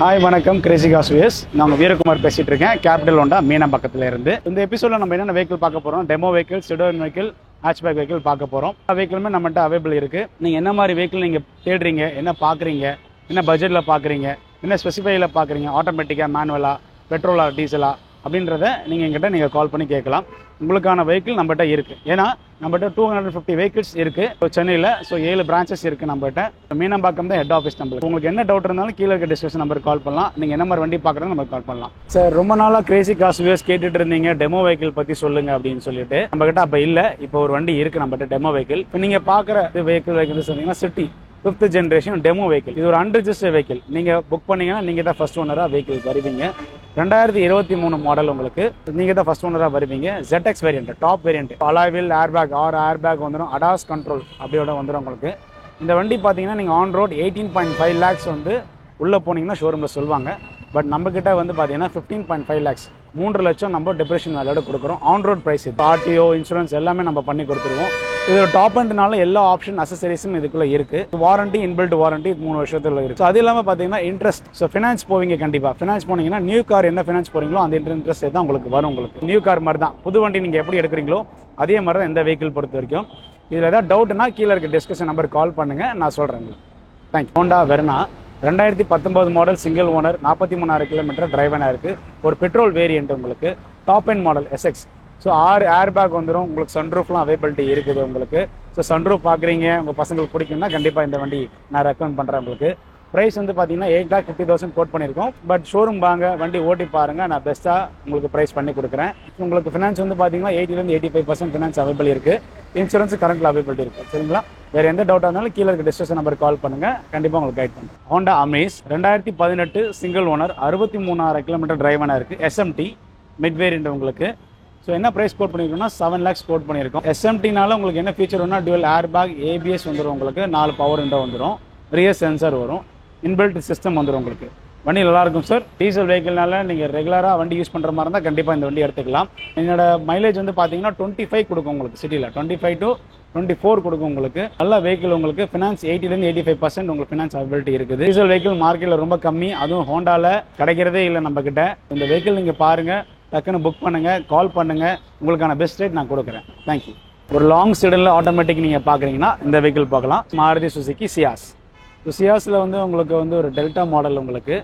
Hi வணக்கம் Crazy cos views. நான் வீரகுமார் பேசிட்டு இருக்கேன், கேபிட்டல் ஹோண்டா மீனம் பக்கத்துல இருந்து. இந்த எபிசோட்ல நம்ம என்னென்ன வெஹிக்கிள் பார்க்க போறோம், demo vehicle, sedan vehicle, hatchback vehicle பார்க்க போறோம். வெஹிக்கிளுமே நம்மகிட்ட அவைலபிள் இருக்கு. நீங்க என்ன மாதிரி வெஹிக்கிள் நீங்க தேடுறீங்க, என்ன பாக்குறீங்க, என்ன பட்ஜெட்ல பாக்குறீங்க, என்ன ஸ்பெசிஃபைல பாக்குறீங்க, ஆட்டோமேட்டிக்கா, மேனுவலா, பெட்ரோலா, டீசலா அப்படின்றத நீங்கள் கால் பண்ணி கேட்கலாம். உங்களுக்கான வெஹிக்கிள் நம்மகிட்ட இருக்குது. ஏன்னா நம்மகிட்ட 250 வெஹிக்கிள்ஸ் இருக்குது சென்னையில். ஸோ 7 பிரான்ச்சஸ் இருக்குது நம்மகிட்ட. மீனம்பாக்கம் தான் ஹெட் ஆஃபீஸ் நம்மளுக்கு. உங்களுக்கு என்ன டவுட் இருந்தாலும் கீழே இருக்க டிஸ்கஷன் நம்பருக்கு கால் பண்ணலாம். நீங்கள் என்ன மாதிரி வண்டி பார்க்குறது நமக்கு கால் பண்ணலாம். சார், ரொம்ப நாளாக கிரேசி காஸ் வியூஸ் கேட்டுட்டு இருந்தீங்க, டெமோ வெஹிக்கிள் பற்றி சொல்லுங்க அப்படின்னு சொல்லிட்டு. நம்மகிட்ட அப்போ இல்லை, இப்போ ஒரு வண்டி இருக்குது நம்மகிட்ட டெமோ வெஹிக்கிள். இப்போ நீங்கள் பார்க்குற வெஹிக்கிள் சொன்னீங்கன்னா city 5th generation demo vehicle. இது ஒரு அன்ரிஜிஸ்டர்ட் வெஹிக்கிள். நீங்கள் புக் பண்ணீங்கன்னா நீங்கள் தான் ஃபர்ஸ்ட் ஓனராக வெஹிக்கிள் வருவீங்க. 2023 மாடல் உங்களுக்கு. நீங்கள் தான் ஃபர்ஸ்ட் ஓனராக வருவீங்க. ZX variant, top variant, alloy wheel, airbag, 6 airbag வந்துடும், அடாஸ் கண்ட்ரோல் அப்படியோட வந்துடும் உங்களுக்கு. இந்த வண்டி பார்த்தீங்கன்னா நீங்கள் ஆன் ரோட் 18.5 lakhs வந்து உள்ளே போனீங்கன்னா ஷோரூமில் சொல்லுவாங்க. பட் நம்மக்கிட்ட வந்து பார்த்தீங்கன்னா 15.5 lakhs, 3 லட்சம் நம்ம டெப்ரேஷன் வேலையோட கொடுக்குறோம். ஆன் ரோட் ப்ரைஸ் இது. ஆர்டிஓ, இன்சூரன்ஸ் எல்லாமே நம்ம பண்ணி கொடுத்துருவோம். இது ஒரு டாப் அண்ட்னால எல்லா ஆப்ஷன் அசசரிஸும் இதுக்குள்ளே இருக்குது. வாரண்டி, இன்பில்ட் வாரண்டி 3 வருஷத்துல இருக்குது. ஸோ அது இல்லாமல் பார்த்தீங்கன்னா இன்ட்ரெஸ்ட். ஸோ ஃபினான்ஸ் போவீங்க கண்டிப்பாக. ஃபினான்ஸ் போனீங்கன்னா நியூ கார் என்ன ஃபினான்ஸ் போகிறீங்களோ அந்த இன்ட்ரெஸ்ட் தான் உங்களுக்கு வரும். உங்களுக்கு நியூ கார் மாதிரி தான். புது வண்டி நீங்கள் எப்படி எடுக்கிறீங்களோ அதே மாதிரி தான் எந்த வெஹிக்கிள் பொறுத்த வரைக்கும். இதில் ஏதாவது டவுட்னா கீழே இருக்க டிஸ்கஷன் நம்பர் கால் பண்ணுங்கள், நான் சொல்கிறேன். Thank you. Honda Verna 2019 model, single owner, 43,000 kilometre டிரைவனாக இருக்குது. ஒரு பெட்ரோல் வேரியன்ட் உங்களுக்கு. Top end model SX. So 6 airbag வந்துடும் உங்களுக்கு. சன்ரூஃப்லாம் அவைலபிலிட்டி இருக்குது உங்களுக்கு. ஸோ சன்ரூஃப் பார்க்குறீங்க, உங்கள் பசங்களுக்கு பிடிக்கும்னா கண்டிப்பாக இந்த வண்டி நான் ரெக்கமெண்ட் பண்ணுறேன் உங்களுக்கு. ப்ரைஸ் வந்து பார்த்தீங்கன்னா 8,50,000 கோட் பண்ணியிருக்கோம். பட் ஷோரூம் வாங்க, வண்டி ஓட்டி பாருங்கள், நான் பெஸ்ட்டாக உங்களுக்கு ப்ரைஸ் பண்ணி கொடுக்குறேன். உங்களுக்கு ஃபினான்ஸ் வந்து பார்த்தீங்கன்னா 80-85% ஃபினான்ஸ் அவைலபிள் இருக்குது. இன்சூரன்ஸ் கரண்ட்டில் அவைலபிலிட்டி இருக்குது. சரிங்களா? வேறு எந்த டவுட்டாக இருந்தாலும் கீழே இருக்க டிஸ்கஷன் நம்பருக்கு கால் பண்ணுங்கள், கண்டிப்பாக உங்களுக்கு கைட் பண்ணுறேன். Honda Amaze 2018 single owner, 63,000 kilometre டிரைவனாக இருக்குது. SMT மிட் வேரியன்ட் உங்களுக்கு. ஸோ என்ன ப்ரைஸ் கோட் பண்ணியிருக்கோம்னா 7 lakhs கோட் பண்ணியிருக்கோம். SMTனால உங்களுக்கு என்ன ஃபீச்சர் வேணும்னா டுவல் ஏர்பேக், ABS வந்துடும் உங்களுக்கு, 4 பவர் விண்டோ வந்துடும், ரியர் சென்சார் வரும், இன்பில்ட் சிஸ்டம் வந்துடும் உங்களுக்கு. வண்டி நல்லாயிருக்கும் சார். டீசல் வெஹிக்கிள்னால நீங்கள் ரெகுலராக வண்டி யூஸ் பண்ணுற மாதிரி இருந்தால் கண்டிப்பாக இந்த வண்டி எடுத்துக்கலாம். என்னோட மைலேஜ் வந்து பார்த்தீங்கன்னா 25 கொடுக்கும் உங்களுக்கு. சிட்டியில் 25 to 24 கொடுக்கும் உங்களுக்கு. நல்ல வெஹிக்கிள் உங்களுக்கு. ஃபினான்ஸ் 80-85% உங்களுக்கு ஃபினான்ஸ் அவைலபிலிட்டி இருக்குது. டீசல் வெஹிக்கிள் மார்க்கெட்டில் ரொம்ப கம்மி, அதுவும் ஹோண்டாவில் கிடைக்கிறதே இல்லை நம்மக்கிட்ட. இந்த வெஹிக்கிள் நீங்கள் பாருங்கள், டக்குன்னு புக் பண்ணுங்கள், கால் பண்ணுங்கள், உங்களுக்கான பெஸ்ட் ரேட் நான் கொடுக்குறேன். தேங்க்யூ. ஒரு லாங் செடனில் ஆட்டோமேட்டிக் நீங்கள் பார்க்குறீங்கன்னா இந்த வெஹிக்கிள் பார்க்கலாம். மாருதி சுசுகி சியாஸ். சியாஸில் வந்து உங்களுக்கு வந்து ஒரு டெல்டா மாடல் உங்களுக்கு.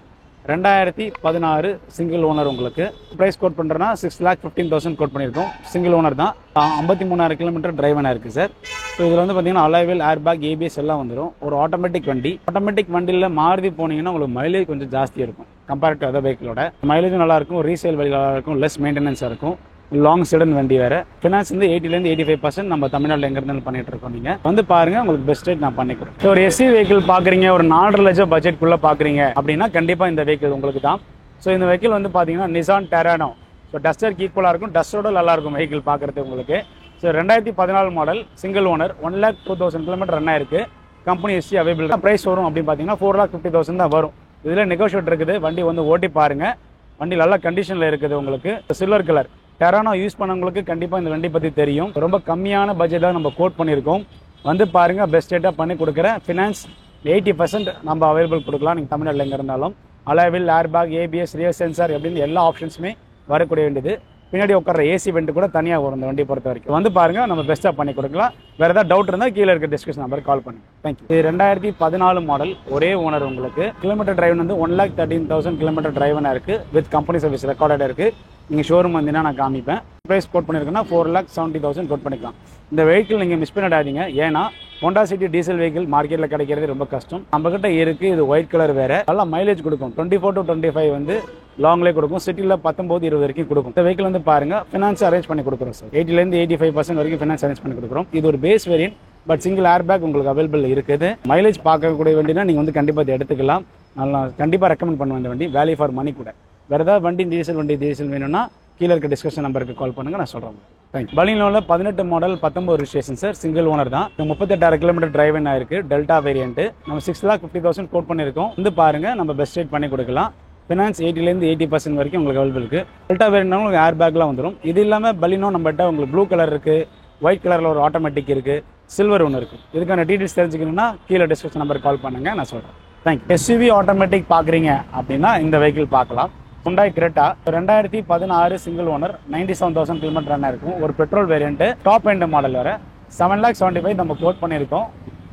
2016 சிங்கிள் ஓனர் உங்களுக்கு. ப்ரைஸ் கோட் பண்ணுறேன்னா 6,15,000 கோட் பண்ணியிருக்கோம். சிங்கிள் ஓனர் தான். 53,000 கிலோமீட்டர் டிரைவனாக இருக்குது சார். ஸோ இதில் வந்து பார்த்தீங்கன்னா அலாய் வீல், ஏர்பேக், ABS எல்லாம் வந்துடும். ஒரு ஆட்டோமேட்டிக் வண்டி. ஆட்டோமேட்டிக் வண்டியில் மாருதி போனீங்கன்னா உங்களுக்கு மைலேஜ் கொஞ்சம் ஜாஸ்தி இருக்கும் கம்பேர்ட் டு அதர் வெஹிக்கிளோட. மைலேஜும் நல்லாயிருக்கும், ரீசேல் வழி நல்லாயிருக்கும், லெஸ் மெயின்டெனன்ஸாக இருக்கும். லாங் செடன் வண்டி வேறு. ஃபினான்ஸ் வந்து 80-85% நம்ம தமிழ்நாட்டில் எங்கே இருந்தாலும் பண்ணிட்டு இருக்கோம். நீங்கள் வந்து பாருங்கள், உங்களுக்கு பெஸ்ட் ரேட் நான் பண்ணி கொடுப்பேன். ஸோ ஒரு SC வெஹிக்கிள் பார்க்குறீங்க, ஒரு 4.5 லட்சம் பட்ஜெட்குள்ளே பார்க்குறீங்க அப்படின்னா கண்டிப்பாக இந்த வெஹிக்கிள் உங்களுக்கு தான். ஸோ இந்த வெஹிக்கிள் வந்து பார்த்தீங்கன்னா நிசான் டெரானோ. ஸோ டஸ்டருக்கு ஈக்குவலாக இருக்கும், டஸ்டரோட நல்லாயிருக்கும் வெஹிக்கிள் பார்க்குறது உங்களுக்கு. So 2014 model, single owner, 1,02,000 kilometre run ஆயிருக்கு. Company SC available. ப்ரைஸ் வரும் அப்படின்னு பார்த்தீங்கன்னா 4,50,000 தான் வரும். இதில் நெகோஷியேட் இருக்குது. வண்டி வந்து ஓட்டி பாருங்கள், வண்டி நல்ல கண்டிஷனில் இருக்குது உங்களுக்கு. சில்வர் கலர் டெரானோ யூஸ் பண்ணவங்களுக்கு கண்டிப்பாக இந்த வண்டி பற்றி தெரியும். ரொம்ப கம்மியான பட்ஜெட்டாக நம்ம கோட் பண்ணியிருக்கோம். வந்து பாருங்கள், பெஸ்ட் ரேட்டாக பண்ணி கொடுக்குறேன். ஃபினான்ஸ் 80% நம்ம அவைலபிள் கொடுக்கலாம் நீங்கள் தமிழ்நாட்டில் எங்கே இருந்தாலும். Alloy wheel, airbag, ABS, rear sensor அப்படின்னு எல்லா ஆப்ஷன்ஸுமே வரக்கூடிய வேண்டியது. பின்னாடி உட்கார AC வெண்ட் கூட தனியாக வரும் இந்த வண்டி பொறுத்த வரைக்கும். வந்து பாருங்கள், நம்ம பெஸ்ட்டாக பண்ணி கொடுக்கலாம். வேறு ஏதாவது டவுட் இருந்தால் கீழே இருக்க டிஸ்கஷன் நம்பருக்கு கால் பண்ணுங்கள். தேங்க்யூ. இது 2014 மாடல், ஒரே ஓனர் உங்களுக்கு. கிலோமீட்டர் டிரைவ் வந்து 1,13,000 கிலோமீட்டர் டிரைவனாக இருக்குது. வித் கம்பெனி சர்வீஸ் ரெக்கார்டாக இருக்குது. நீங்கள் ஷோரூம் வந்தீங்கன்னா நான் காமிப்பேன். ப்ரைஸ் கோட் பண்ணியிருக்கேன்னா 4,70,000 கோட் பண்ணிக்கலாம். இந்த வெஹிக்கிள் நீங்கள் மிஸ் பண்ணிடாதீங்க. ஏன்னா ஹோண்டா சிட்டி டீசல் வெஹிக்கிள் மார்க்கெட்டில் கிடைக்கிறது ரொம்ப கஷ்டம். நம்மகிட்ட இருக்குது. இது ஒயிட் கலர் வேறு, நல்லா மைலேஜ் கொடுக்கும். 24 to 25 வந்து லாங்லேயே கொடுக்கும். சிட்டியில் 19-20 வரைக்கும் கொடுக்கும். இந்த வெஹிக்கிள் வந்து பாருங்கள், ஃபினான்ஸ் அரேஞ்ச் பண்ணி கொடுக்குறோம் சார். 80-85% வரைக்கும் ஃபினான்ஸ் அரேஞ்ச் பண்ணி கொடுக்குறோம். இது ஒரு base variant, but single airbag உங்களுக்கு அவைலபிள் இருக்குது. மைலேஜ் பார்க்கக்கூடிய வண்டினா நீங்கள் வந்து கண்டிப்பாக இதை எடுத்துக்கலாம். நல்லா கண்டிப்பாக ரெக்கமெண்ட் பண்ணுவேன் இந்த வண்டி. வேல்யூ ஃபார் மணி கூட. வேறு ஏதாவது வண்டி டீசல் வேணும்னா கீழே இருக்க டிஸ்கஷன் நம்பருக்கு கால் பண்ணுங்கள், நான் சொல்கிறேன். தேங்க்யூ. பலினோவில் 18 model, 19 registration sir. Single owner தான். 38,000 கிலோமீட்டர் டிரைவன் ஆயிருக்கு. Delta variant. நம்ம 6,50,000 கோட் பண்ணியிருக்கோம். வந்து பாருங்கள், நம்ம பெஸ்ட் ரேட் பண்ணி கொடுக்கலாம். ஃபினான்ஸ் 80-80% வரைக்கும் உங்களுக்கு அவைலபிள் இருக்குது. டெல்டா வேரியன்ட்னா உங்களுக்கு ஏர்பேக்லாம் வந்துடும். இது இல்லாமல் பலினோ நம்மகிட்ட உங்களுக்கு ப்ளூ கலர் இருக்குது, ஒயிட் கலரில் ஒரு ஆட்டோமேட்டிக் இருக்குது, சில்வர் ஒன்று இருக்குது. இதுக்கான டீட்டெயில்ஸ் தெரிஞ்சுக்கணுன்னா கீழே டிஸ்கஷன் நம்பருக்கு கால் பண்ணுங்கள், நான் சொல்கிறேன். தேங்க்யூ. எஸ்யூவி ஆட்டோமேட்டிக் பார்க்குறீங்க அப்படின்னா இந்த வெஹிக்கிள் பார்க்கலாம். Hyundai Creta 2016 single owner, 97,000 kilometre run இருக்கும். ஒரு petrol variant, top end model வர 7,75,000 நம்ம கோட் பண்ணியிருக்கோம்.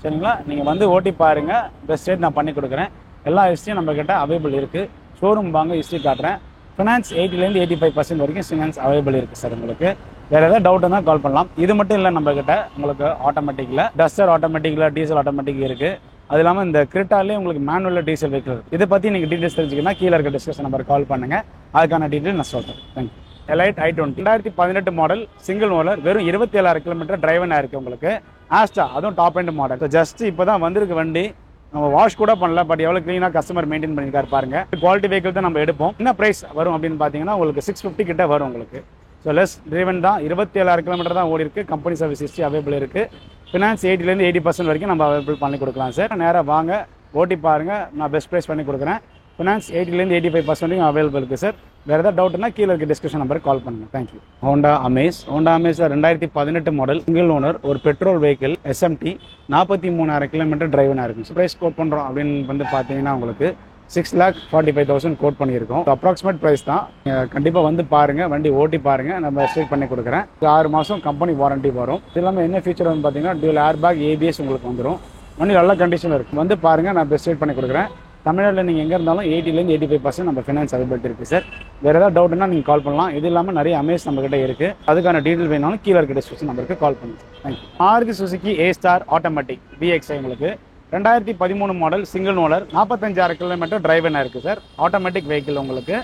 சரிங்களா, நீங்கள் வந்து ஓட்டி பாருங்க, பெஸ்ட் ரேட் நான் பண்ணி கொடுக்குறேன். எல்லா ஹிஸ்ட்ரியும் நம்ம கிட்ட அவைலபிள் இருக்குது. ஷோரூம் வாங்க ஹிஸ்ட்ரி காட்டுறேன். ஃபினான்ஸ் 80% 85% வரைக்கும் ஃபினான்ஸ் அவைலபிள் இருக்குது சார். உங்களுக்கு வேறு ஏதாவது டவுட் இருந்தால் கால் பண்ணலாம். இது மட்டும் இல்லை, நம்ம கிட்ட உங்களுக்கு ஆட்டோமேட்டிக்கில் டஸ்டர் ஆட்டோமேட்டிக்கில் டீசல் ஆட்டோமேட்டிக் இருக்குது. அது இல்லாமல் இந்த கிரிட்டாலே உங்களுக்கு மேனுவலில் டீசல் வெஹிக்கிள். இதை பற்றி நீங்கள் டீட்டெயில்ஸ் தெரிஞ்சுக்கணும்னா கீழே இருக்க டிஸ்கஷன் நம்பர் கால் பண்ணுங்கள். அதுக்கான டீட்டெயில் நான் சொல்கிறேன். Thank you. Elite i20 2018 model, single owner, வெறும் 27,000 கிலோமீட்டர் டிரைவன் ஆயிருக்கு உங்களுக்கு. ஆஸ்டா, அதுவும் டாப் எண்ட் மாடல். ஜஸ்ட் இப்போ தான் வந்திருக்கு வண்டி, நம்ம வாஷ் கூட பண்ணல. பட் எவ்வளோ க்ளீனாக கஸ்டமர் மெயின்டைன் பண்ணியிருக்காரு பாருங்க. குவாலிட்டி வெஹிக்கிள் தான் நம்ம எடுப்போம். என்ன ப்ரைஸ் வரும் அப்படின்னு பார்த்தீங்கன்னா உங்களுக்கு 650 கிட்ட வரும் உங்களுக்கு. ஸோ லெஸ் ட்ரிவன் தான், 27,000 கிலோமீட்டர் தான் ஓடி இருக்குது. கம்பெனி சர்வீஸ் ஹிஸ்ட்ரி அவைலபிள் இருக்குது. ஃபினான்ஸ் 80% 80% வரைக்கும் நம்ம அவைலபிள் பண்ணி கொடுக்கலாம் சார். நேராக வாங்க, ஓட்டி பாருங்கள், நான் பெஸ்ட் ப்ரைஸ் பண்ணி கொடுக்குறேன். ஃபினான்ஸ் 80% 85% வரைக்கும் அவைலபிள் இருக்குது சார். வேறு ஏதாவது டவுட்னா கீழே இருக்க டிஸ்கஷன் நம்பருக்கு கால் பண்ணுங்கள். Thank you. Honda Amaze 2018 model, single owner, ஒரு பெட்ரோல் வெஹிக்கிள், SMT, 43,000 கிலோமீட்டர் டிரைவனாக இருக்கும். ப்ரைஸ் கோட் பண்ணுறோம் அப்படின்னு வந்து பார்த்தீங்கன்னா உங்களுக்கு 6,45,000 கோட் பண்ணியிருக்கோம். அப்ராக்சிமேட் ப்ரைஸ் தான். கண்டிப்பாக வந்து பாருங்கள், வண்டி ஓட்டி பாருங்கள், நம்ம எஸ்டேட் பண்ணி கொடுக்குறேன். 6 மாதம் கம்பெனி வாரண்ட்டி வரும். இது இல்லாமல் என்ன ஃபீச்சர் வந்து பார்த்தீங்கன்னா டியூல் ஏர் பேக், ABS உங்களுக்கு வந்துடும். வண்டி நல்ல கண்டிஷனில் இருக்கும். வந்து பாருங்கள், நான் எஸ்டேட் பண்ணி கொடுக்குறேன். தமிழ்நாட்டில் நீங்கள் எங்கே இருந்தாலும் 80% 85% நம்ம ஃபினான்ஸ் அவைலபிலிட்டி இருக்குது சார். வேறு ஏதாவது டவுட்னா நீங்கள் கால் பண்ணலாம். இது இல்லாமல் நிறைய அமேஸ் நம்மகிட்ட இருக்குது. அதுக்கான டீட்டெயில் வேணாலும் கீழே இருக்க டிஸ்கிரிப்ஷன் நம்பருக்கு கால் பண்ணுங்கள். Thank you. Maruti Suzuki A-Star automatic VXi உங்களுக்கு 2013 model, single owner, 45,000 kilometre driven இருக்குது சார். ஆட்டோமேட்டிக் வெஹிக்கிள் உங்களுக்கு.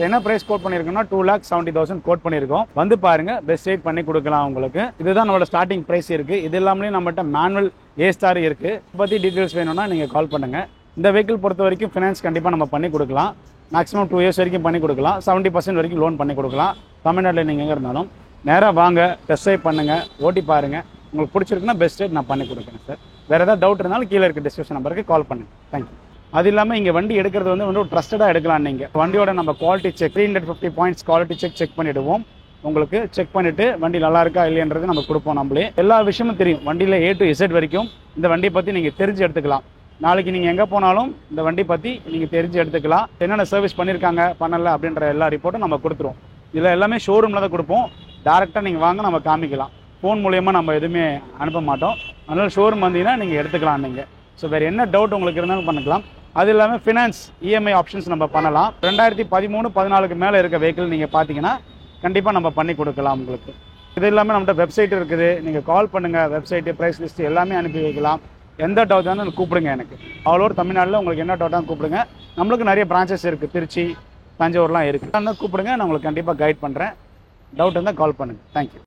என்ன ப்ரைஸ் கோட் பண்ணியிருக்கோம்னா 2,70,000 கோட் பண்ணியிருக்கோம். வந்து பாருங்கள், பெஸ்ட் ரேட் பண்ணி கொடுக்கலாம் உங்களுக்கு. இதுதான் நம்மளோட ஸ்டார்டிங் ப்ரைஸ் இருக்குது. இது இல்லாமலே நம்மகிட்ட மேனுவல் A-Star இருக்குது. இதை பற்றி டீட்டெயில்ஸ் வேணும்னா நீங்கள் கால் பண்ணுங்கள். இந்த வெஹிக்கிள் பொறுத்த வரைக்கும் ஃபினான்ஸ் கண்டிப்பாக நம்ம பண்ணி கொடுக்கலாம். மேக்ஸிமம் 2 இயர்ஸ் வரைக்கும் பண்ணி கொடுக்கலாம். 70% வரைக்கும் லோன் பண்ணி கொடுக்கலாம். தமிழ்நாட்டில் நீங்கள் எங்கே இருந்தாலும் நேராக வாங்க, டெஸ்ட் ட்ரைவ் பண்ணுங்கள், ஓட்டி பாருங்கள். உங்களுக்கு பிடிச்சிருக்குன்னா பெஸ்ட் ரேட் நான் பண்ணி கொடுக்குறேன் சார். வேறு ஏதாவது டவுட் இருந்தாலும் கீழே இருக்க டிஸ்கிரிப்ஷன் நம்பருக்கு கால் பண்ணுங்கள். தேங்க்யூ. அது இல்லாமல் இங்கே வண்டி எடுக்கிறது வந்து ஒரு ட்ரஸ்டடாக எடுக்கலாம். நீங்கள் வண்டியோட நம்ம quality check 350 points quality check பண்ணிவிடுவோம். உங்களுக்கு செக் பண்ணிவிட்டு வண்டி நல்லா இருக்கா இல்லைன்றது நம்ம கொடுப்போம். நம்மளே எல்லா விஷயமும் தெரியும். வண்டியில் A to Z வரைக்கும் இந்த வண்டியை பற்றி நீங்கள் தெரிஞ்சு எடுத்துக்கலாம். நாளைக்கு நீங்கள் எங்கே போனாலும் இந்த வண்டி பற்றி நீங்கள் தெரிஞ்சு எடுத்துக்கலாம். என்னென்ன சர்வீஸ் பண்ணியிருக்காங்க பண்ணலை அப்படின்ற எல்லா ரிப்போர்ட்டும் நம்ம கொடுத்துருவோம். இதில் எல்லாமே ஷோரூமில் தான் கொடுப்போம். டேரெக்டாக நீங்கள் வாங்க, நம்ம காமிக்கலாம். ஃபோன் மூலயமா நம்ம எதுவுமே அனுப்ப மாட்டோம். அதனால் ஷோரூம் வந்தீங்கன்னா நீங்கள் எடுத்துக்கலாம். நீங்கள் ஸோ வேறு என்ன டவுட் உங்களுக்கு இருந்தாலும் பண்ணிக்கலாம். அது இல்லாமல் ஃபினான்ஸ் EMI ஆப்ஷன்ஸ் நம்ம பண்ணலாம். 2013-14 மேலே இருக்க வெஹிக்கிள் நீங்கள் பார்த்தீங்கன்னா கண்டிப்பாக நம்ம பண்ணி கொடுக்கலாம் உங்களுக்கு. இது இல்லாமல் நம்மகிட்ட வெப்சைட் இருக்குது. நீங்கள் கால் பண்ணுங்கள், வெப்சைட்டு, ப்ரைஸ் லிஸ்ட்டு எல்லாமே அனுப்பி வைக்கலாம். எந்த டவுட் இருந்தாலும் கூப்பிடுங்க. எனக்கு ஆல் ஓவர் தமிழ்நாட்டில் உங்களுக்கு என்ன டவுட்டாக கூப்பிடுங்க. நம்மளுக்கு நிறைய பிரான்ச்சஸ் இருக்குது, திருச்சி, தஞ்சாவூர்லாம் இருக்குது. அதனால் கூப்பிடுங்க, நான் உங்களுக்கு கண்டிப்பாக கைட் பண்ணுறேன். டவுட் இருந்தால் கால் பண்ணுங்கள். தேங்க்யூ.